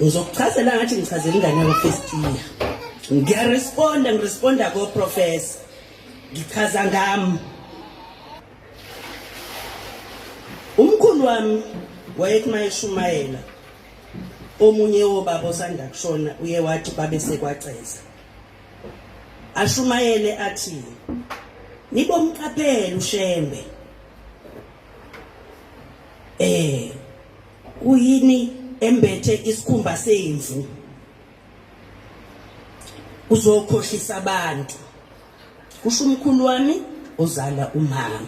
Ngizokuchazela ngathi ngichazela ingane yakho first year. Ngiresponda ko professor. Ngichaza ngami. Umkhulu wami wayethi mayeshumayela. Omunye wobaba osanda kushona uye wathi babe sekwaceza. Ashumayele athi nibomqaphela uShembe. Uyini embethe isikhumba semvu. Uzokhohlisa abantu. Kusho umkhulu wami ozala umama.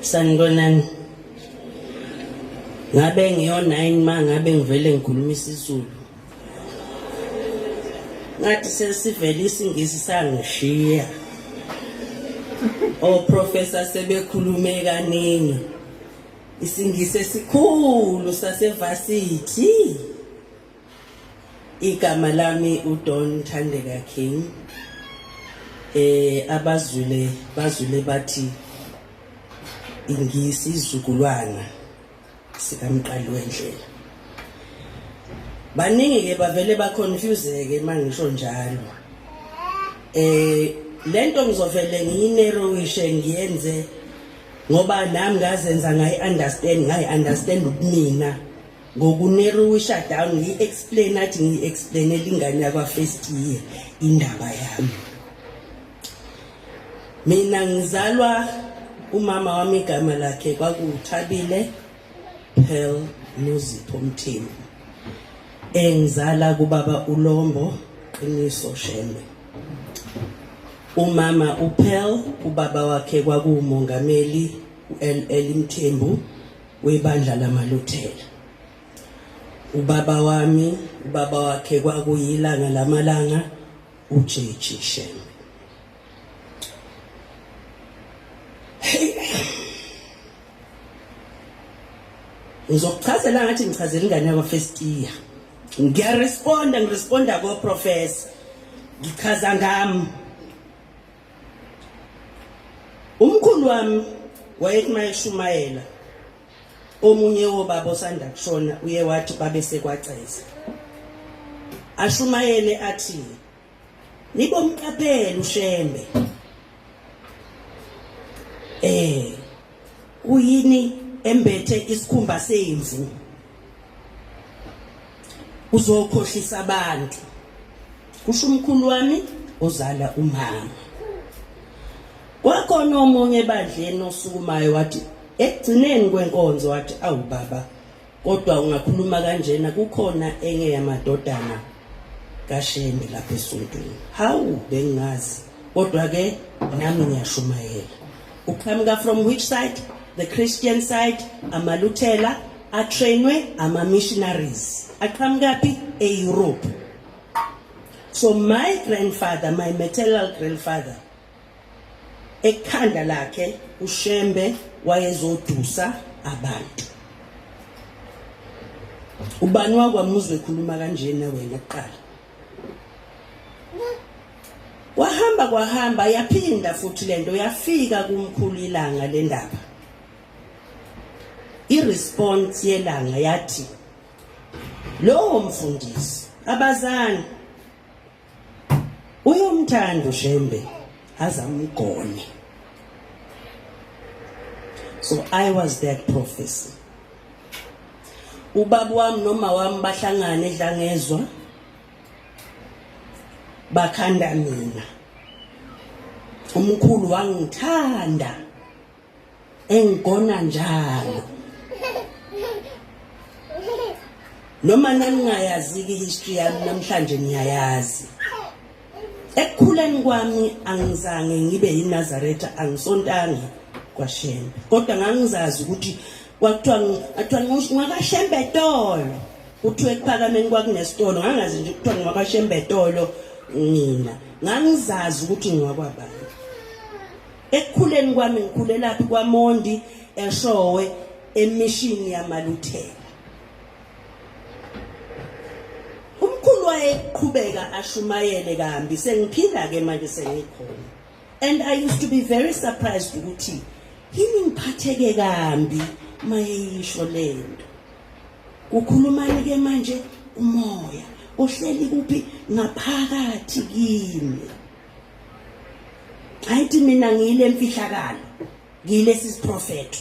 Sanibonani. Ngabe ngiyo9 mangabe ngivele ngikhuluma isiZulu. Ngathi sesivele isingisi sangishiya. Professor sebekhulume kaningi. Isingisi esikhulu sasevarsity. Igama lami uDon Thandeka King. Bazule bathi ingisi izukulwana sikamqali wendlela. Baningi ke bavele ba confuse ke mangisho njalo. Lento ngizovele ngiyinarrowishe ngiyenze ngoba nami ngazenza ngayi-understand ubumina ngokunarrowisha down ngiyi-explainela ingane yakwa first year indaba yami. Mina ngizalwa umama wami igama lakhe kwakuThabile Pearl Nozipho Mthembu. Engizala kubaba uLombo Qiniso Shembe. Umama uPearl ubaba wakhe kwakumongameli uLL Mthembu webandla lamaLuthela. Ubaba wakhe kwakuyilanga lamalanga uJeji Shembe. Ngizokuchazela ngathi ngichazela ingane yakho first year. Ngiresponda ko professor. Ngichaza ngami. Umkhulu wami wayethi mayeshumayela. Omunye wobaba osanda kushona uye wathi babe sekwaceza. Ashumayele athi nibomqaphela uShembe. Uyini embethe isikhumba semvu. Uzokhohlisa abantu. Kusho umkhulu wami ozala umama. Kwakhona omunye ebandleni osukumayo wathi ekugcineni kwenkonzo wathi awu baba kodwa ungakhuluma kanjena kukhona enye yamadodana kaShembe lapha esontweni. Hawu bengazi kodwa ke nami ngiyashumayela. Uqhamuka from which side? The Christian side. AmaLuthela atrainwe ama-missionaries. Aqhamukapi? E-Europe. So my grandfather, my maternal grandfather, ekhanda lakhe uShembe wayezodusa abantu. Ubani wakwaMuzwe ekhuluma kanjena wena kuqala? Kwahamba yaphinda futhi lento yafika kumkhulu ilanga lendaba. I-response yelanga yathi lo mfundisi abazana uyomthanda uShembe azamgone. So I was that prophecy. Ubaba wami noma wami bahlangana edlangezwa bakhanda mina. Umkhulu wangithanda engigona njalo. Noma nangingayazi history yami namhlanje ngiyayazi. Ekukhuleni kwami angizange ngibe yiNazaretha, angisontanga kwaShembe. Kodwa ngangizazi ukuthi kwakuthiwa ngakaShembe Tolo. Kuthiwe ekuphakameni kwakunesitolo, ngangazi nje kuthiwa ngakaShembe Tolo mina. Ngangizazi ukuthi ngiwakwabani. Ekukhuleni kwami ngikhulela laphi kwaMondi eShowe emishini yamaLuthela. Umkhulu wayeqhubeka ashumayele kambi sengiphila ke manje sengikhona. And I used to be very surprised ukuthi yini ngiphatheke kambi mayisho lento. Ukhulumani ke manje umoya ohleli kuphi ngaphakathi kimi. Ayithi mina ngile emfihlakalo ngile sisiprofeto.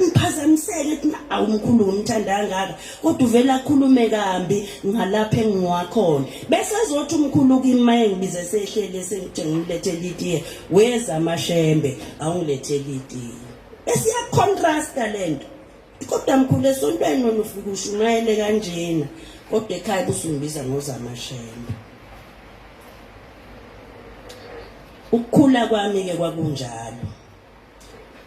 Ngiphazamiseke ethi awumkhulu ngimthanda kangaka kodwa uvela akhulume kambi ngalapha engiwakhona bese azothi umkhulu kimi maye ngibize sehlele sengithi ngilethele itiye weza amashembe awungilethele itiye bese ya contrast lento kodwa mkhulu esontweni nona ufika ushumayele kanjena kodwa ekhaya busungibiza ngozamashembe. Ukukhula kwami ke kwakunjalo.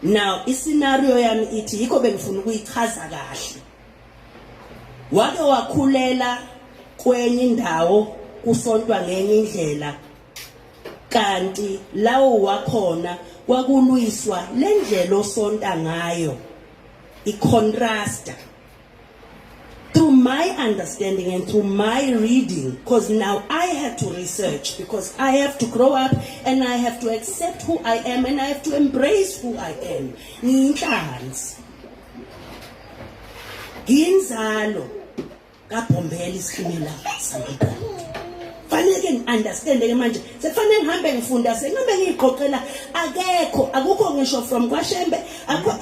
Now iscenario yami ithi yikho bengifuna ukuyichaza kahle. Wake wakhulela kwenye indawo kusontwa ngenye indlela kanti lawo wakhona kwakulwiswa lendlela osonta ngayo icontrasta. Through my understanding and through my reading, because now I have to research, because I have to grow up and I have to accept who I am and I have to embrace who I am. Ngiyinhlanzi. Nginzalo kaBhombela isimila sangibona. Fanele ngiunderstand ke manje. Sefanele ngihambe ngifunda sengihambe ngiqoqela akukho ngisho from kwaShembe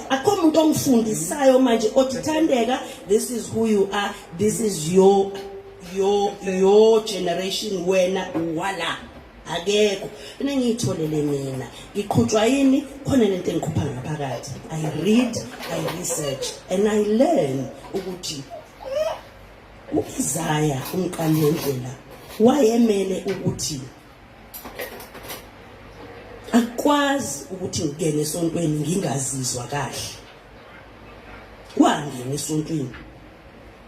akho umuntu ongifundisayo manje othi Thandeka, this is who you are, this is your generation wena wala akekho mina ngiyitholele mina ngiqhutshwa yini khona lento engikhupha ngaphakathi. I read, I research and I learn ukuthi uIsaya umqali wendlela wayemele ukuthi akwazi ukuthi ngene esontweni ngingazizwa kahle. Wangena esontweni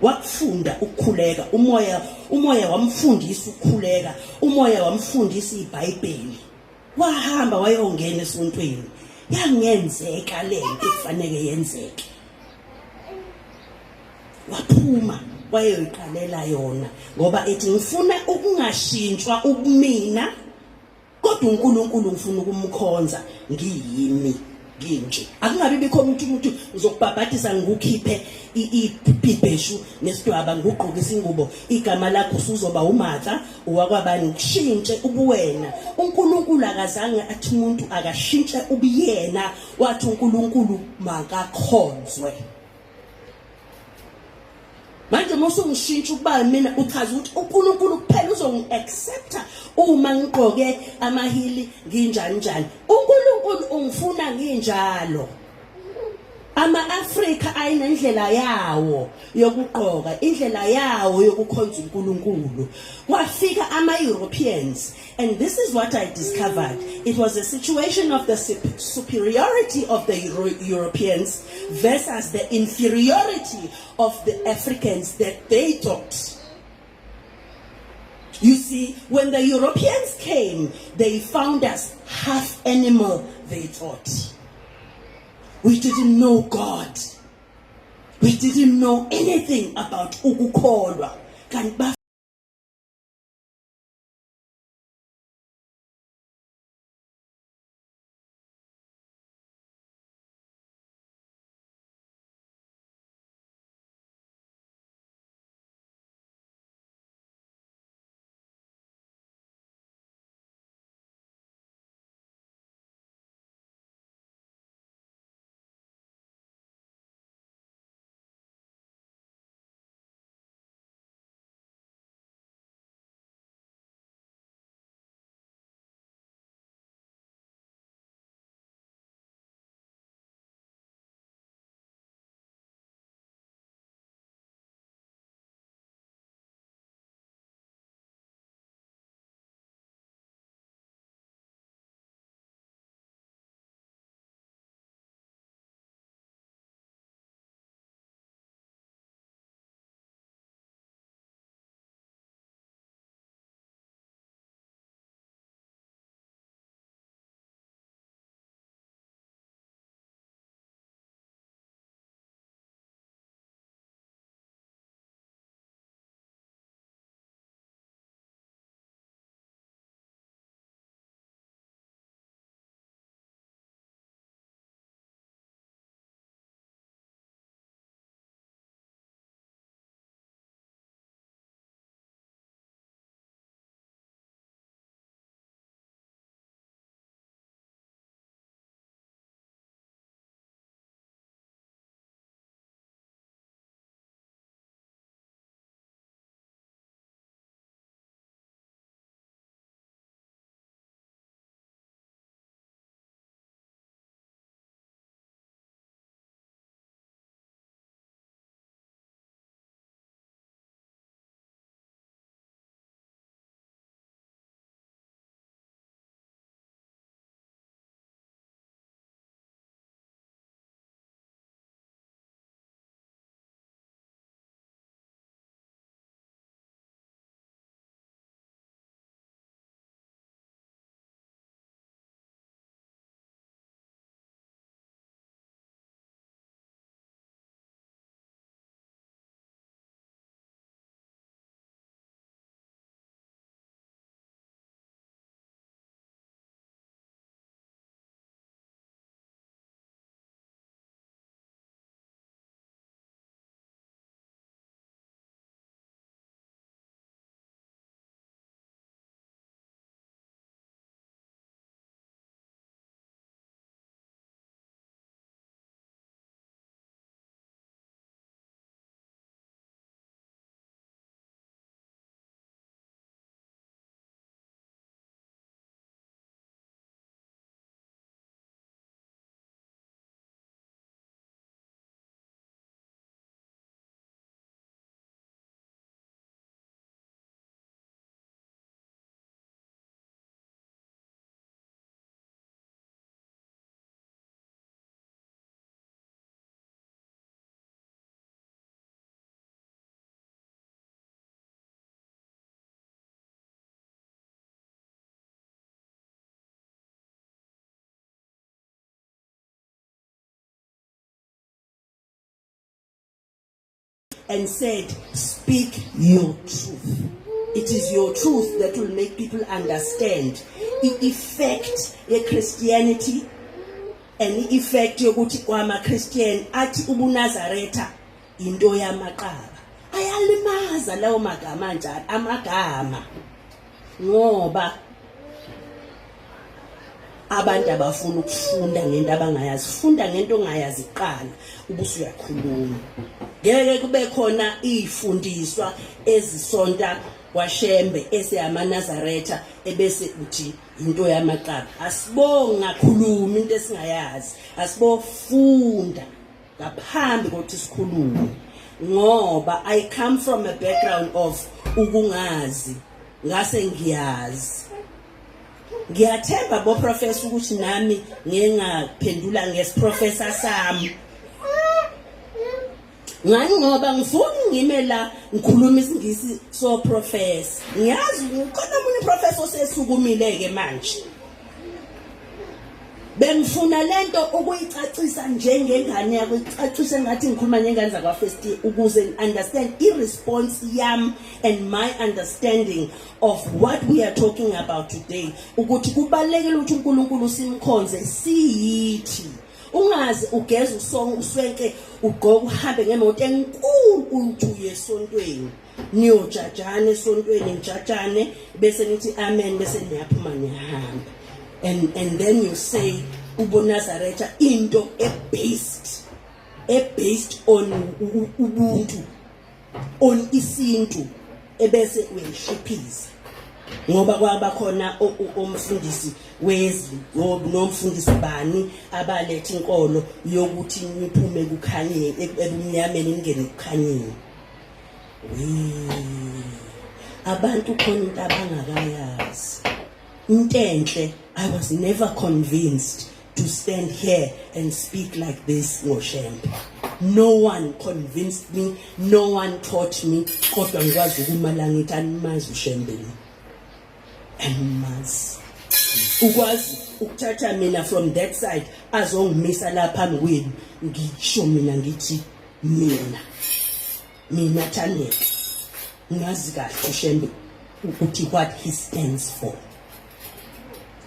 wakufunda ukukhuleka, umoya wamfundisa ukukhuleka, umoya wamfundisa iBhayibheli. Wahamba wayongena esontweni yangenzeka lento ekufanele yenzeke. Waphuma wayoyiqalela yona ngoba ethi ngifuna ukungashintshwa ubumina kodwa uNkulunkulu ngifuna ukumkhonza ngiyimi nginje. Akungabi bikho umuntu uzokubhabhathisa ngikukhiphe iphibheshu nesidwaba ngugqokisa ingubo igama lakho usuzoba uMatha owakwabani ngishintshe ubuwena. uNkulunkulu akazange athi umuntu akashintshe ubuyena, wathi uNkulunkulu makakhonzwe. Manje mosungishintsha ukuba mina uchaza ukuthi uNkulunkulu kuphela uzongiaccepta uma ngigqoke amahili nginjani njani. uNkulunkulu ungifuna nginjalo. Ama-Afrika ayinendlela yawo yokugqoka, indlela yawo yokukhonza uNkulunkulu. Kwafika ama-Europeans and this is what I discovered. It was a situation of the superiority of the Europeans versus the inferiority of the Africans that they taught. You see, when the Europeans came, they found us half animal, they thought. We didn't know God. We didn't know anything about ukukholwa. and said, speak your truth. It is your truth that will make people understand the effect of Christianity and the effect yokuthi kwama Christian athi ubuNazaretha into yamaqaba. Ayalimaza lawo magama njalo amagama ngoba abantu abafuna ukufunda ngento abangayazi. Funda ngento ongayazi iqala ubusu uyakhuluma. Ngeke kube khona izifundiswa ezisonta kwaShembe eseyamaNazaretha ebese uthi into yamaqaba. Asibonga khuluma into esingayazi. Asibofunda ngaphambi kokuthi sikhulume. Ngoba I come from a background of ukungazi ngase ngiyazi. Ngiyathemba bo professor ukuthi nami ngengaphendula ngesiprofessor sami. Ngani ngoba ngifuna ngime la ngikhuluma isingisi so professor. Ngiyazi ukhona umunye professor osesukumile ke manje. Bengifuna lento ukuyicacisa njengengane yakho icacise ngathi ngikhuluma ngengane zakwa first year ukuze understand i-response yam and my understanding of what we are talking about today ukuthi kubalekile ukuthi uNkulunkulu simkhonze siyithi ungazi ugeza usongo uswenke ugqoka uhambe ngemoto enkulu uye esontweni niyojajana esontweni njajane bese nithi amen bese niyaphuma niyahamba. And then you say ubuNazaretha into based on ubuntu on isintu ebese uyishiphiza ngoba kwaba khona umfundisi wezwi nomfundisi bani abaletha inkolo yokuthi niphume kukhanye ebumnyameni ningene kukhanyeni. Abantu khona into abangakayazi intenhle. I was never convinced to stand here and speak like this ngoShembe. No one convinced me, no one taught me. Kodwa ngikwazi ukumala ngithi animazi uShembe animazi ukwazi ukuthatha mina from that side azongimisa lapha ngwini ngisho mina ngithi mina Thandeka ngazi kahle uShembe ukuthi what he stands for.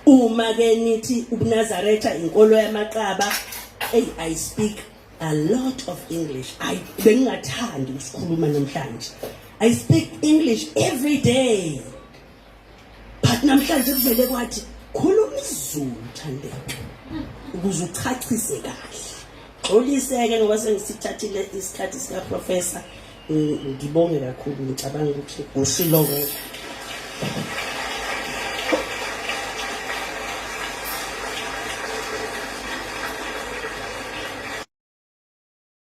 Uma ke nithi ubuNazaretha inkolo yamaqaba, I speak a lot of English. Bengingathandi ukukhuluma namhlanje. I speak English every day. But namhlanje kuvele kwathi khuluma isiZulu Thandeka ukuze uchachise kahle. Xoliseke ngoba sengisithathile isikhathi sika professor. Ngibonge kakhulu ngicabanga ukuthi ushilo.